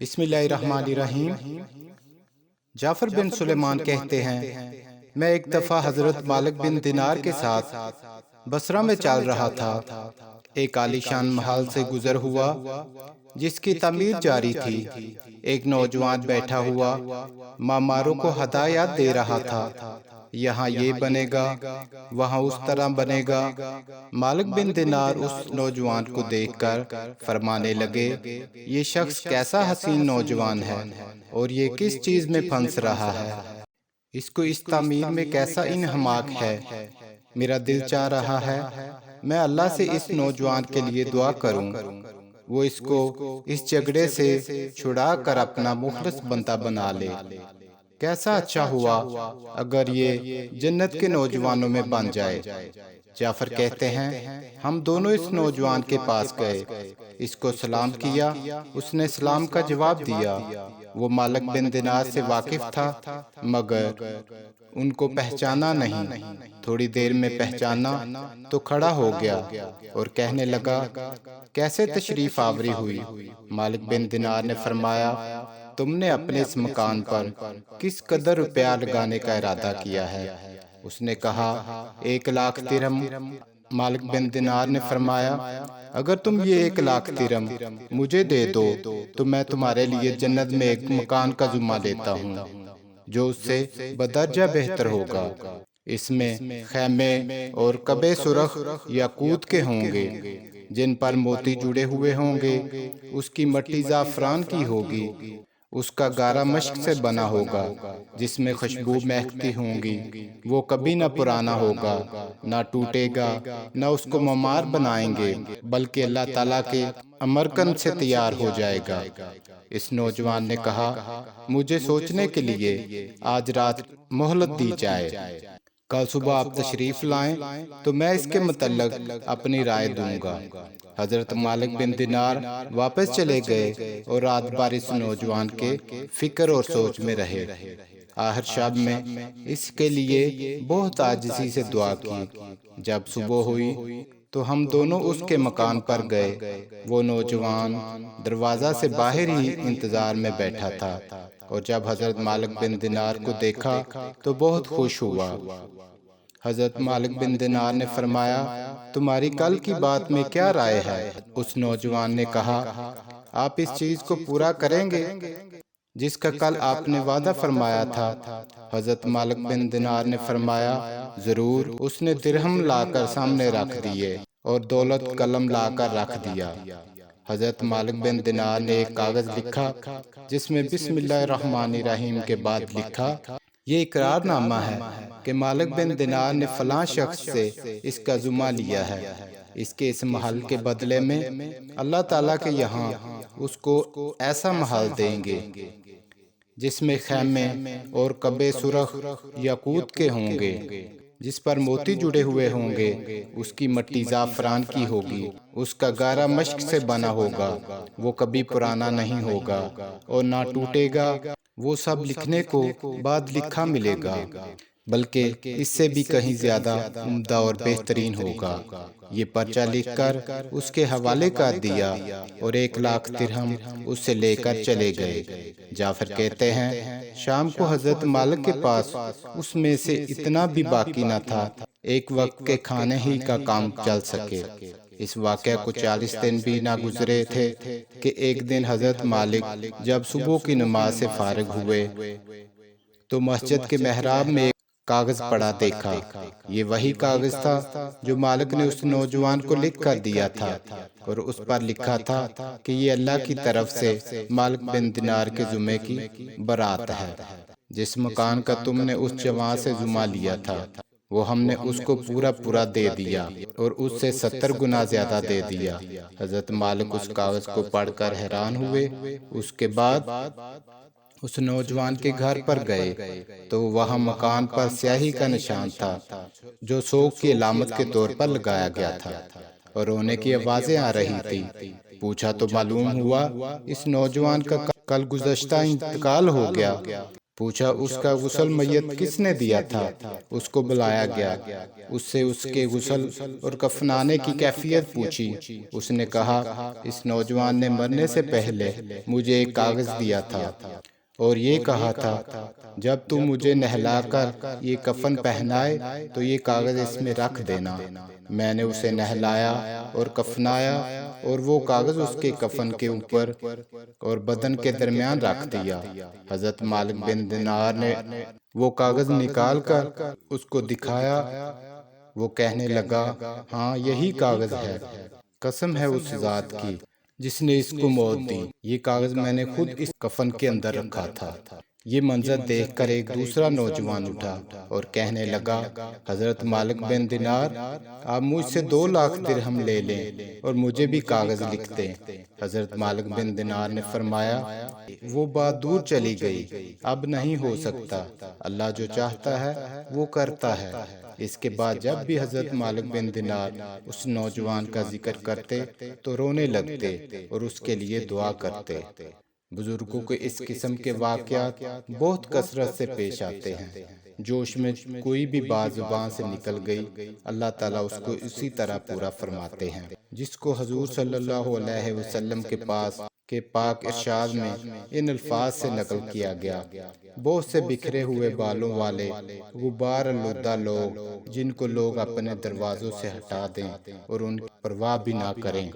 بسم اللہ الرحمن الرحیم۔ جعفر بن سلیمان کہتے ہیں، میں ایک دفعہ حضرت مالک بن دینار کے ساتھ بصرہ میں چل رہا تھا۔ ایک عالی شان محل سے گزر ہوا جس کی تعمیر جاری تھی۔ ایک نوجوان بیٹھا ہوا معماروں کو ہدایات دے رہا تھا، یہاں یہ بنے گا، وہاں اس طرح بنے گا۔ مالک بن دینار اس نوجوان کو دیکھ کر فرمانے لگے، یہ شخص کیسا حسین نوجوان ہے اور یہ کس چیز میں پھنس رہا ہے، اس کو اس تعمیر میں کیسا انہماک ہے۔ میرا دل چاہ رہا ہے میں اللہ سے اس نوجوان کے لیے دعا کروں، وہ اس کو اس جھگڑے سے چھڑا کر اپنا مخلص بندہ بنا لے۔ کیسا اچھا ہوا اگر یہ جنت کے نوجوانوں میں بن جائے۔ جعفر کہتے ہیں، ہم دونوں اس نوجوان کے پاس گئے، اس کو سلام کیا، اس نے سلام کا جواب دیا۔ وہ مالک بن دینار سے واقف تھا مگر ان کو پہچانا نہیں۔ تھوڑی دیر میں پہچانا تو کھڑا ہو گیا اور کہنے لگا، کیسے تشریف آوری ہوئی؟ مالک بن دینار نے فرمایا، تم نے اپنے اس مکان پر کس قدر روپیہ لگانے کا ارادہ کیا ہے؟ اس نے کہا، 1,00,000 درہم۔ مالک بن دینار نے فرمایا، اگر تم یہ 1,00,000 درہم مجھے دے دو تو میں تمہارے لیے جنت میں ایک مکان کا ذمہ لیتا ہوں جو اس سے بدرجہ بہتر ہوگا۔ اس میں خیمے اور کعبے سرخ یاقوت کے ہوں گے جن پر موتی جڑے ہوئے ہوں گے، اس کی مٹی زعفران کی ہوگی، اس کا گارا مشک سے بنا ہوگا جس میں خوشبو مہکتی ہوں گی، وہ کبھی نہ پرانا ہوگا، نہ ٹوٹے گا، نہ اس کو معمار بنائیں گے بلکہ اللہ تعالیٰ کے امرکن سے تیار ہو جائے گا۔ اس نوجوان نے کہا، مجھے سوچنے کے لیے آج رات مہلت دی جائے، کل صبح آپ تشریف لائیں تو میں اس کے متعلق اپنی رائے دوں گا۔ حضرت مالک بن دینار واپس چلے گئے اور رات بھر اس نوجوان کے فکر اور سوچ میں رہے۔ آخر شب میں اس کے لیے بہت عاجزی سے دعا کی۔ جب صبح ہوئی تو ہم دونوں اس کے مکان پر گئے۔ وہ نوجوان دروازہ سے باہر ہی انتظار میں بیٹھا تھا اور جب حضرت مالک بن دینار کو دیکھا تو بہت خوش ہوا۔ حضرت مالک بن دینار نے فرمایا، تمہاری کل کی بات میں کیا رائے ہے؟ اس نوجوان نے کہا، آپ اس چیز کو پورا کریں گے جس کا کل آپ نے وعدہ فرمایا تھا؟ حضرت مالک بن دینار نے فرمایا، ضرور۔ اس نے درہم لا کر سامنے رکھ دیے اور دولت قلم لا کر رکھ دیا۔ حضرت مالک بن دینار نے ایک کاغذ لکھا جس میں بسم اللہ الرحمن الرحیم کے بعد لکھا، یہ اقرار نامہ ہے کہ مالک بن دینار نے فلاں شخص سے اس کا ذمہ لیا ہے، اس کے اس محل کے بدلے میں اللہ تعالیٰ کے یہاں اس کو ایسا محل دیں گے جس میں خیمے اور کعبے سرخ یاقوت کے ہوں گے، جس پر موتی جڑے ہوئے ہوں گے، اس کی مٹی زعفران کی ہوگی، اس کا گارا مشک سے بنا ہوگا، وہ کبھی پرانا نہیں ہوگا اور نہ ٹوٹے گا، وہ سب لکھنے کو بعد لکھا ملے گا بلکہ اس سے بھی کہیں زیادہ عمدہ اور بہترین ہوگا۔ یہ پرچہ لکھ کر اس کے حوالے کر دیا اور 1,00,000 درہم اس سے لے کر چلے گئے۔ جعفر کہتے ہیں، شام کو حضرت مالک کے پاس اس میں سے اتنا بھی باقی نہ تھا ایک وقت کے کھانے ہی کا کام چل سکے۔ اس واقعہ کو 40 دن بھی نہ گزرے تھے کہ ایک دن حضرت مالک جب صبح کی نماز سے فارغ ہوئے تو مسجد کے محراب میں ایک کاغذ پڑا دیکھا۔ یہ وہی کاغذ تھا جو مالک نے اس نوجوان کو لکھ کر دیا تھا اور اس پر لکھا تھا کہ یہ اللہ کی طرف سے مالک بن دینار کے ذمے کی برات ہے۔ جس مکان کا تم نے اس جوان سے ذمہ لیا تھا وہ ہم نے اس کو پورا دے دیا اور اس سے 70 گنا زیادہ دے دیا۔ حضرت مالک اس کاغذ کو پڑھ کر حیران ہوئے۔ اس کے بعد اس نوجوان کے گھر پر گئے تو وہاں مکان پر سیاہی کا نشان تھا جو سوگ کی علامت کے طور پر لگایا گیا تھا اور رونے کی آوازیں آ رہی تھی۔ پوچھا تو معلوم ہوا اس نوجوان کا کل گزشتہ انتقال ہو گیا۔ پوچھا اس کا غسل میت کس نے دیا تھا؟ اس کو بلایا گیا، اس سے اس کے غسل اور کفنانے کی کیفیت پوچھی۔ اس نے کہا اس نوجوان نے مرنے سے پہلے مجھے ایک کاغذ دیا تھا اور یہ کہا تھا جب تو مجھے نہلا کر یہ کفن پہنائے تو یہ کاغذ اس میں رکھ دینا۔ میں نے اسے نہلایا اور کفنایا اور وہ کاغذ اس کے کفن کے اوپر اور بدن کے درمیان رکھ دیا۔ حضرت مالک بن دینار نے وہ کاغذ نکال کر اس کو دکھایا۔ وہ کہنے لگا ہاں یہی کاغذ ہے، قسم ہے اس ذات کی جس نے اس کو موت دی، یہ کاغذ میں نے خود اس کفن کے اندر رکھا تھا۔ یہ منظر دیکھ کر ایک دوسرا نوجوان اٹھا اور کہنے لگا حضرت مالک بن دینار، آپ مجھ سے 2 لاکھ درہم لے لیں اور مجھے بھی کاغذ لکھ دیں۔ حضرت مالک بن دینار نے فرمایا وہ بات دور چلی گئی، اب نہیں ہو سکتا، اللہ جو چاہتا ہے وہ کرتا ہے۔ اس کے بعد جب بھی حضرت مالک بن دینار اس نوجوان کا ذکر کرتے تو رونے لگتے اور اس کے لیے دعا کرتے۔ بزرگوں کے اس قسم کے واقعات بہت کثرت سے پیش آتے ہیں۔ جوش میں کوئی بھی بات زبان سے نکل گئی، اللہ تعالیٰ اس کو اسی طرح پورا فرماتے ہیں۔ جس کو حضور صلی اللہ علیہ وسلم کے پاس کے پاک ارشاد میں ان الفاظ سے نقل کیا گیا، بہت سے بکھرے ہوئے بالوں والے غبار آلودہ لوگ جن کو لوگ اپنے دروازوں سے ہٹا دیں اور ان کی پرواہ بھی نہ کریں،